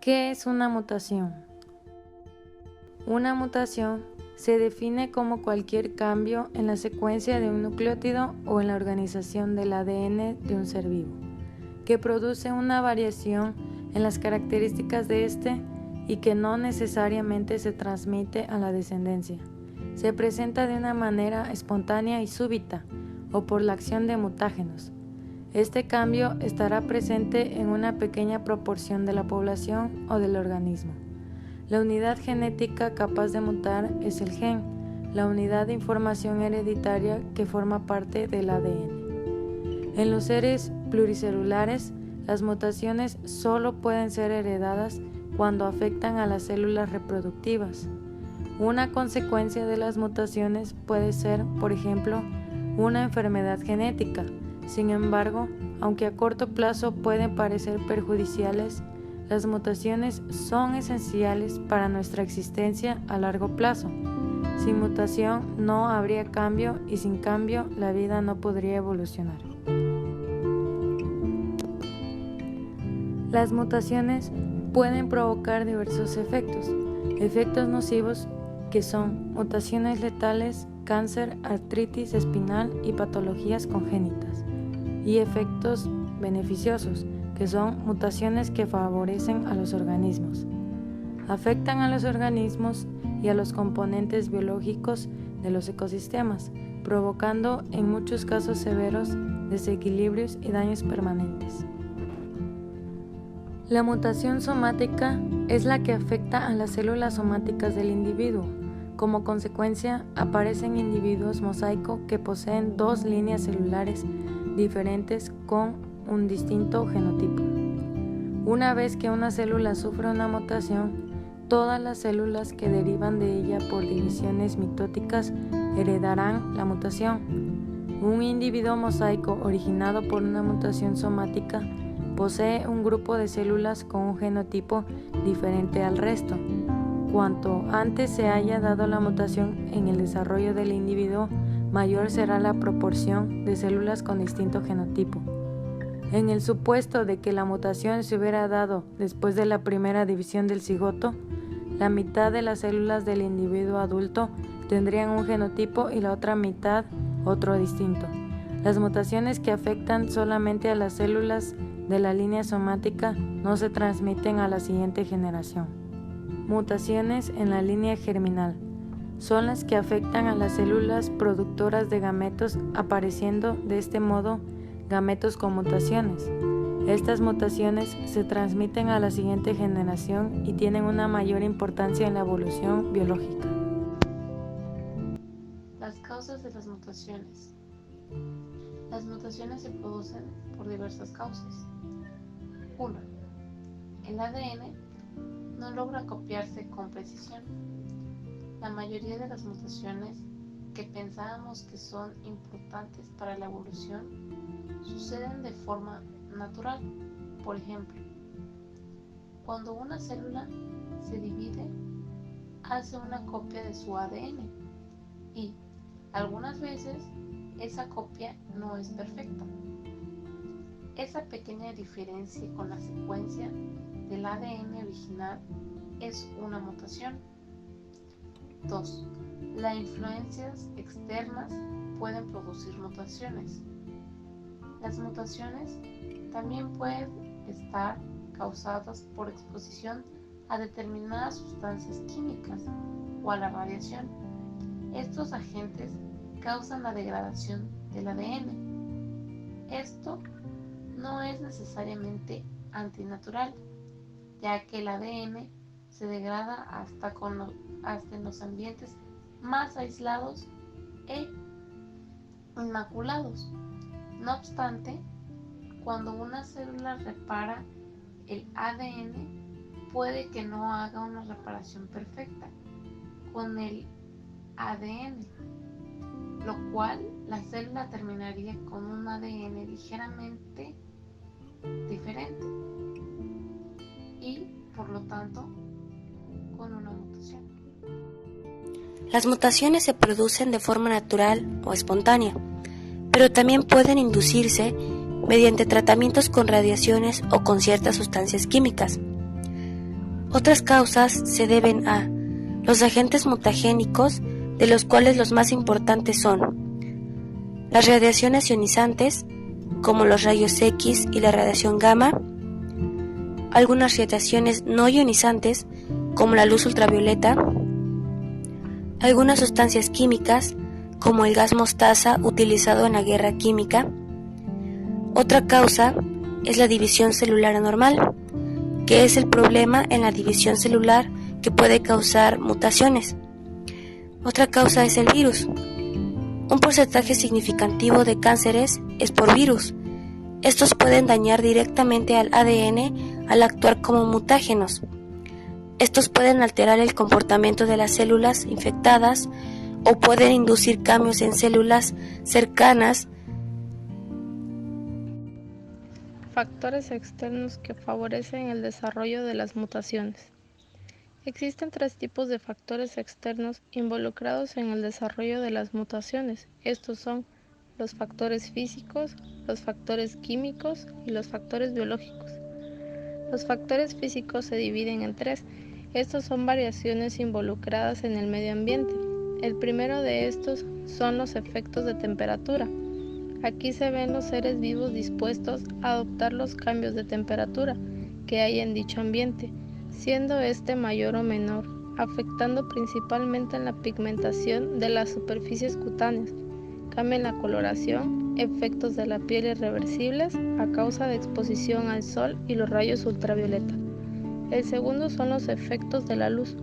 ¿Qué es una mutación? Una mutación se define como cualquier cambio en la secuencia de un nucleótido o en la organización del ADN de un ser vivo, que produce una variación en las características de este y que no necesariamente se transmite a la descendencia. Se presenta de una manera espontánea y súbita o por la acción de mutágenos. Este cambio estará presente en una pequeña proporción de la población o del organismo. La unidad genética capaz de mutar es el gen, la unidad de información hereditaria que forma parte del ADN. En los seres pluricelulares, las mutaciones solo pueden ser heredadas cuando afectan a las células reproductivas. Una consecuencia de las mutaciones puede ser, por ejemplo, una enfermedad genética. Sin embargo, aunque a corto plazo pueden parecer perjudiciales, las mutaciones son esenciales para nuestra existencia a largo plazo. Sin mutación no habría cambio y sin cambio la vida no podría evolucionar. Las mutaciones pueden provocar diversos efectos nocivos que son mutaciones letales, cáncer, artritis espinal y patologías congénitas, y efectos beneficiosos, que son mutaciones que favorecen a los organismos. Afectan a los organismos y a los componentes biológicos de los ecosistemas, provocando en muchos casos severos desequilibrios y daños permanentes. La mutación somática es la que afecta a las células somáticas del individuo. Como consecuencia, aparecen individuos mosaico que poseen dos líneas celulares diferentes con un distinto genotipo. Una vez que una célula sufre una mutación, todas las células que derivan de ella por divisiones mitóticas heredarán la mutación. Un individuo mosaico originado por una mutación somática posee un grupo de células con un genotipo diferente al resto. Cuanto antes se haya dado la mutación en el desarrollo del individuo, mayor será la proporción de células con distinto genotipo. En el supuesto de que la mutación se hubiera dado después de la primera división del cigoto, la mitad de las células del individuo adulto tendrían un genotipo y la otra mitad otro distinto. Las mutaciones que afectan solamente a las células de la línea somática no se transmiten a la siguiente generación. Mutaciones en la línea germinal son las que afectan a las células productoras de gametos, apareciendo de este modo gametos con mutaciones. Estas mutaciones se transmiten a la siguiente generación y tienen una mayor importancia en la evolución biológica. Las causas de las mutaciones. Las mutaciones se producen por diversas causas. 1. El ADN no logra copiarse con precisión. La mayoría de las mutaciones que pensábamos que son importantes para la evolución suceden de forma natural. Por ejemplo, cuando una célula se divide, hace una copia de su ADN y algunas veces esa copia no es perfecta. Esa pequeña diferencia con la secuencia del ADN original es una mutación. 2. Las influencias externas pueden producir mutaciones. Las mutaciones también pueden estar causadas por exposición a determinadas sustancias químicas o a la radiación. Estos agentes causan la degradación del ADN. Esto no es necesariamente antinatural, ya que el ADN se degrada hasta en los ambientes más aislados e inmaculados. No obstante, cuando una célula repara el ADN, puede que no haga una reparación perfecta con el ADN, lo cual la célula terminaría con un ADN ligeramente diferente y, por lo tanto, con una mutación. Las mutaciones se producen de forma natural o espontánea, pero también pueden inducirse mediante tratamientos con radiaciones o con ciertas sustancias químicas. Otras causas se deben a los agentes mutagénicos, de los cuales los más importantes son las radiaciones ionizantes, como los rayos X y la radiación gamma, algunas radiaciones no ionizantes, como la luz ultravioleta, algunas sustancias químicas, como el gas mostaza utilizado en la guerra química. Otra causa es la división celular anormal, que es el problema en la división celular que puede causar mutaciones. Otra causa es el virus. Un porcentaje significativo de cánceres es por virus. Estos pueden dañar directamente al ADN al actuar como mutágenos. Estos pueden alterar el comportamiento de las células infectadas o pueden inducir cambios en células cercanas. Factores externos que favorecen el desarrollo de las mutaciones. Existen 3 tipos de factores externos involucrados en el desarrollo de las mutaciones. Estos son los factores físicos, los factores químicos y los factores biológicos. Los factores físicos se dividen en 3. Estos son variaciones involucradas en el medio ambiente. El primero de estos son los efectos de temperatura. Aquí se ven los seres vivos dispuestos a adoptar los cambios de temperatura que hay en dicho ambiente, siendo este mayor o menor, afectando principalmente en la pigmentación de las superficies cutáneas, cambio en la coloración, efectos de la piel irreversibles a causa de exposición al sol y los rayos ultravioleta. El segundo son los efectos de la luz.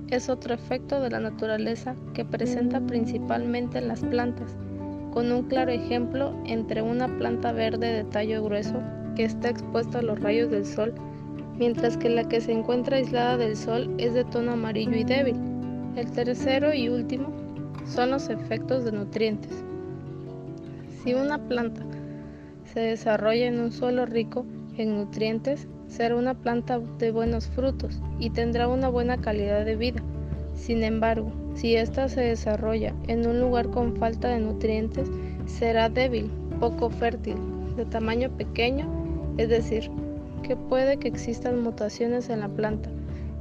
Es otro efecto de la naturaleza que presenta principalmente en las plantas, con un claro ejemplo entre una planta verde de tallo grueso que está expuesta a los rayos del sol, mientras que la que se encuentra aislada del sol es de tono amarillo y débil. El tercero y último son los efectos de nutrientes. Si una planta se desarrolla en un suelo rico en nutrientes, será una planta de buenos frutos y tendrá una buena calidad de vida. Sin embargo, si ésta se desarrolla en un lugar con falta de nutrientes, será débil, poco fértil, de tamaño pequeño, es decir, que puede que existan mutaciones en la planta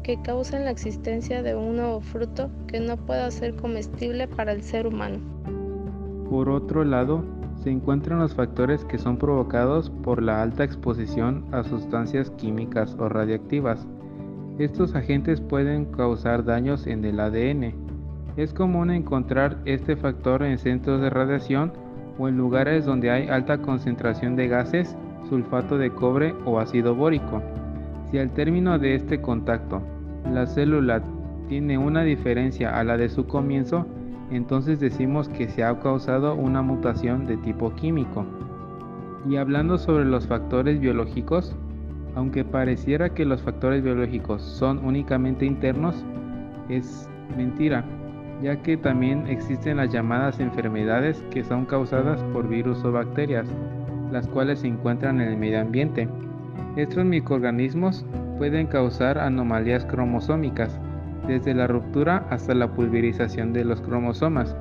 que causen la existencia de un nuevo fruto que no pueda ser comestible para el ser humano. Por otro lado, se encuentran los factores que son provocados por la alta exposición a sustancias químicas o radiactivas. Estos agentes pueden causar daños en el ADN. Es común encontrar este factor en centros de radiación o en lugares donde hay alta concentración de gases, sulfato de cobre o ácido bórico. Si al término de este contacto la célula tiene una diferencia a la de su comienzo, entonces decimos que se ha causado una mutación de tipo químico. Y hablando sobre los factores biológicos, aunque pareciera que los factores biológicos son únicamente internos, es mentira, ya que también existen las llamadas enfermedades que son causadas por virus o bacterias, las cuales se encuentran en el medio ambiente. Estos microorganismos pueden causar anomalías cromosómicas, desde la ruptura hasta la pulverización de los cromosomas.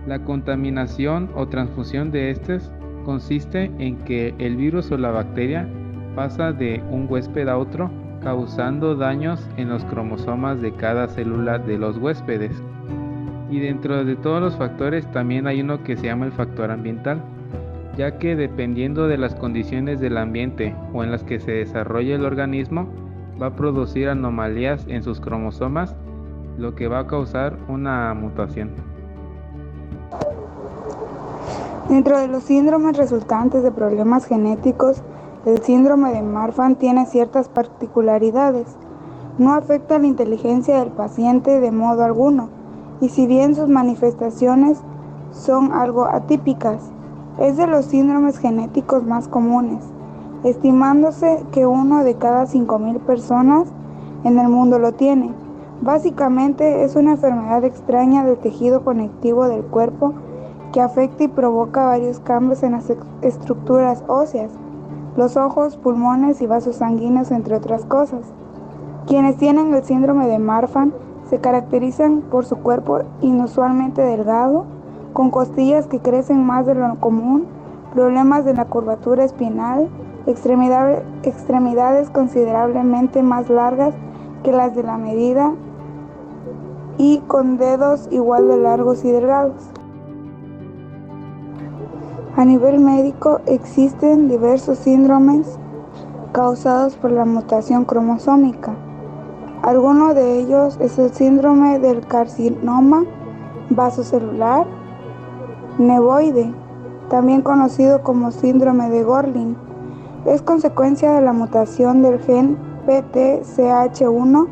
La contaminación o transfusión de estos consiste en que el virus o la bacteria pasa de un huésped a otro, causando daños en los cromosomas de cada célula de los huéspedes. Y dentro de todos los factores también hay uno que se llama el factor ambiental, ya que dependiendo de las condiciones del ambiente o en las que se desarrolla el organismo, va a producir anomalías en sus cromosomas, lo que va a causar una mutación. Dentro de los síndromes resultantes de problemas genéticos, el síndrome de Marfan tiene ciertas particularidades. No afecta a la inteligencia del paciente de modo alguno, y si bien sus manifestaciones son algo atípicas, es de los síndromes genéticos más comunes, estimándose que 1 de cada 5.000 personas en el mundo lo tiene. Básicamente es una enfermedad extraña del tejido conectivo del cuerpo que afecta y provoca varios cambios en las estructuras óseas, los ojos, pulmones y vasos sanguíneos, entre otras cosas. Quienes tienen el síndrome de Marfan se caracterizan por su cuerpo inusualmente delgado, con costillas que crecen más de lo común, problemas de la curvatura espinal, extremidades considerablemente más largas que las de la medida y con dedos igual de largos y delgados. A nivel médico existen diversos síndromes causados por la mutación cromosómica. Alguno de ellos es el síndrome del carcinoma vasocelular nevoide, también conocido como síndrome de Gorlin. Es consecuencia de la mutación del gen PTCH1,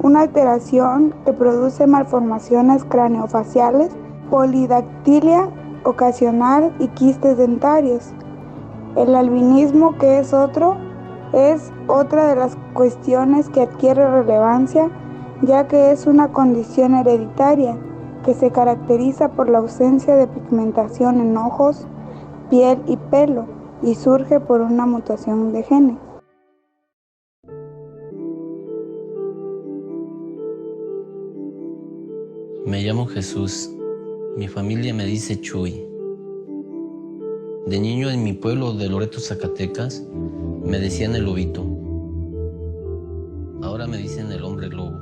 una alteración que produce malformaciones craneofaciales, polidactilia ocasional y quistes dentarios. El albinismo, que es otra de las cuestiones que adquiere relevancia, ya que es una condición hereditaria que se caracteriza por la ausencia de pigmentación en ojos, piel y pelo, y surge por una mutación de genes. Me llamo Jesús. Mi familia me dice Chuy. De niño en mi pueblo de Loreto, Zacatecas, me decían el lobito. Ahora me dicen el hombre lobo.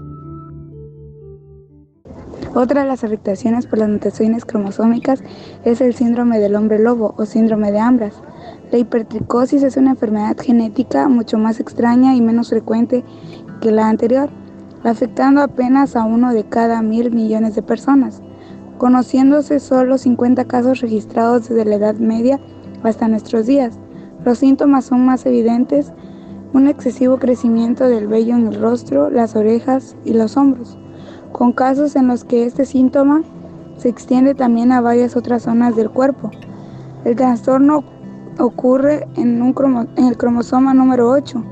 Otra de las afectaciones por las mutaciones cromosómicas es el síndrome del hombre lobo o síndrome de Ambras. La hipertricosis es una enfermedad genética mucho más extraña y menos frecuente que la anterior, afectando apenas a 1 de cada 1.000 millones de personas, conociéndose solo 50 casos registrados desde la Edad Media hasta nuestros días. Los síntomas son más evidentes: un excesivo crecimiento del vello en el rostro, las orejas y los hombros, con casos en los que este síntoma se extiende también a varias otras zonas del cuerpo. El trastorno ocurre en el cromosoma número 8,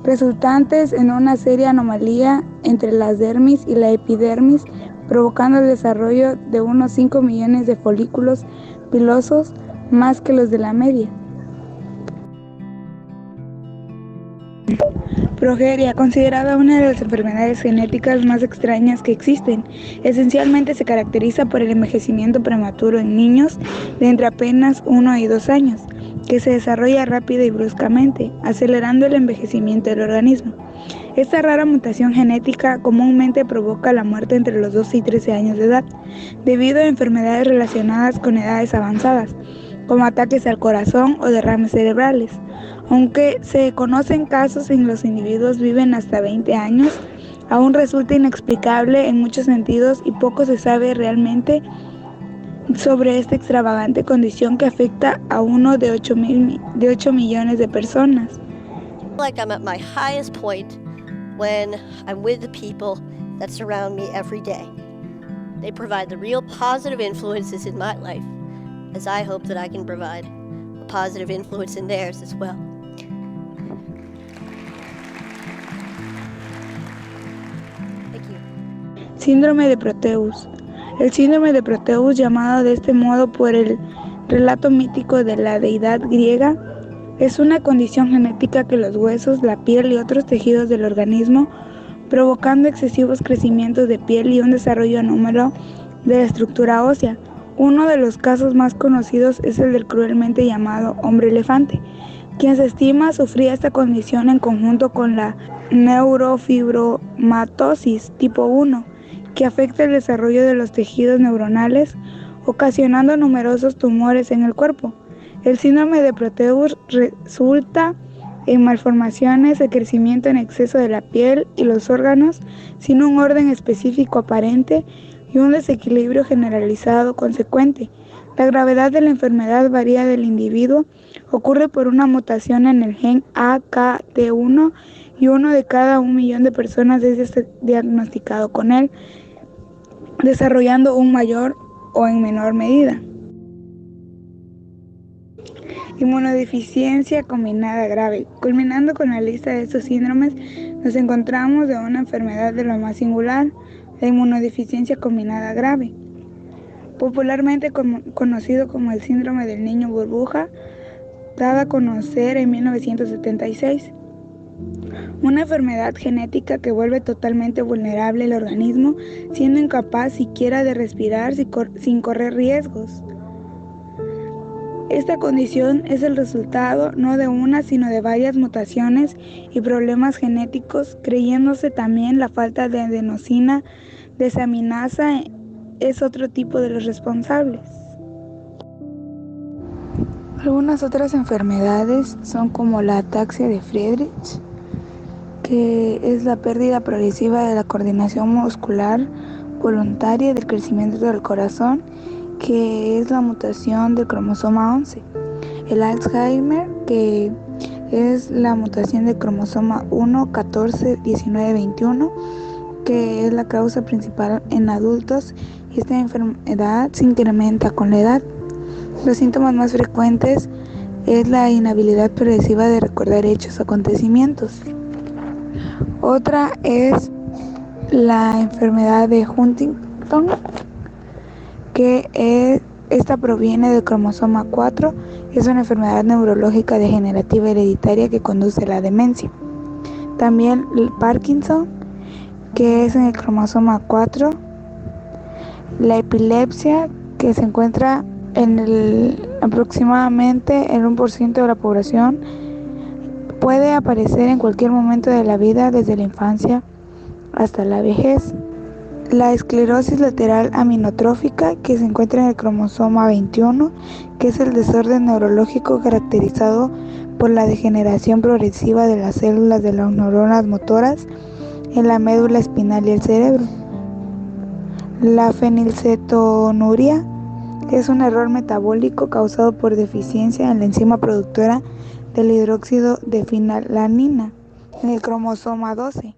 resultantes en una seria anomalía entre la dermis y la epidermis, provocando el desarrollo de unos 5 millones de folículos pilosos, más que los de la media. Progeria, considerada una de las enfermedades genéticas más extrañas que existen, esencialmente se caracteriza por el envejecimiento prematuro en niños de entre apenas 1 y 2 años, que se desarrolla rápida y bruscamente, acelerando el envejecimiento del organismo. Esta rara mutación genética comúnmente provoca la muerte entre los 12 y 13 años de edad, debido a enfermedades relacionadas con edades avanzadas, como ataques al corazón o derrames cerebrales. Aunque se conocen casos en los individuos viven hasta 20 años, aún resulta inexplicable en muchos sentidos y poco se sabe realmente sobre esta extravagante condición que afecta a uno de 8 millones de personas. Like I'm at my highest point when I'm with the people that surround me every day. They provide the real positive influences in my life, as I hope that I can provide a positive influence in theirs as well. Thank you. Síndrome de Proteus. El síndrome de Proteus, llamado de este modo por el relato mítico de la deidad griega, es una condición genética que los huesos, la piel y otros tejidos del organismo, provocando excesivos crecimientos de piel y un desarrollo anómalo de la estructura ósea. Uno de los casos más conocidos es el del cruelmente llamado hombre elefante, quien se estima sufría esta condición en conjunto con la neurofibromatosis tipo 1, que afecta el desarrollo de los tejidos neuronales, ocasionando numerosos tumores en el cuerpo. El síndrome de Proteus resulta en malformaciones de crecimiento en exceso de la piel y los órganos, sin un orden específico aparente y un desequilibrio generalizado consecuente. La gravedad de la enfermedad varía del individuo, ocurre por una mutación en el gen AKT1 y 1 de cada 1 millón de personas es diagnosticado con él, desarrollando un mayor o en menor medida. Inmunodeficiencia combinada grave. Culminando con la lista de estos síndromes, nos encontramos de una enfermedad de lo más singular, la inmunodeficiencia combinada grave, popularmente conocido como el síndrome del niño burbuja, dada a conocer en 1976. Una enfermedad genética que vuelve totalmente vulnerable el organismo, siendo incapaz siquiera de respirar sin correr riesgos. Esta condición es el resultado no de una, sino de varias mutaciones y problemas genéticos, creyéndose también la falta de adenosina desaminasa es otro tipo de los responsables. Algunas otras enfermedades son como la ataxia de Friedreich, que es la pérdida progresiva de la coordinación muscular voluntaria y del crecimiento del corazón, que es la mutación del cromosoma 11. El Alzheimer, que es la mutación del cromosoma 1, 14, 19, 21, que es la causa principal en adultos, y esta enfermedad se incrementa con la edad. Los síntomas más frecuentes es la inhabilidad progresiva de recordar hechos o acontecimientos. Otra es la enfermedad de Huntington, que esta proviene del cromosoma 4, es una enfermedad neurológica degenerativa hereditaria que conduce a la demencia. También el Parkinson, que es en el cromosoma 4, la epilepsia, que se encuentra aproximadamente en 1% de la población, puede aparecer en cualquier momento de la vida, desde la infancia hasta la vejez. La esclerosis lateral aminotrófica, que se encuentra en el cromosoma 21, que es el desorden neurológico caracterizado por la degeneración progresiva de las células de las neuronas motoras en la médula espinal y el cerebro. La fenilcetonuria es un error metabólico causado por deficiencia en la enzima productora del hidróxido de fenilalanina en el cromosoma 12.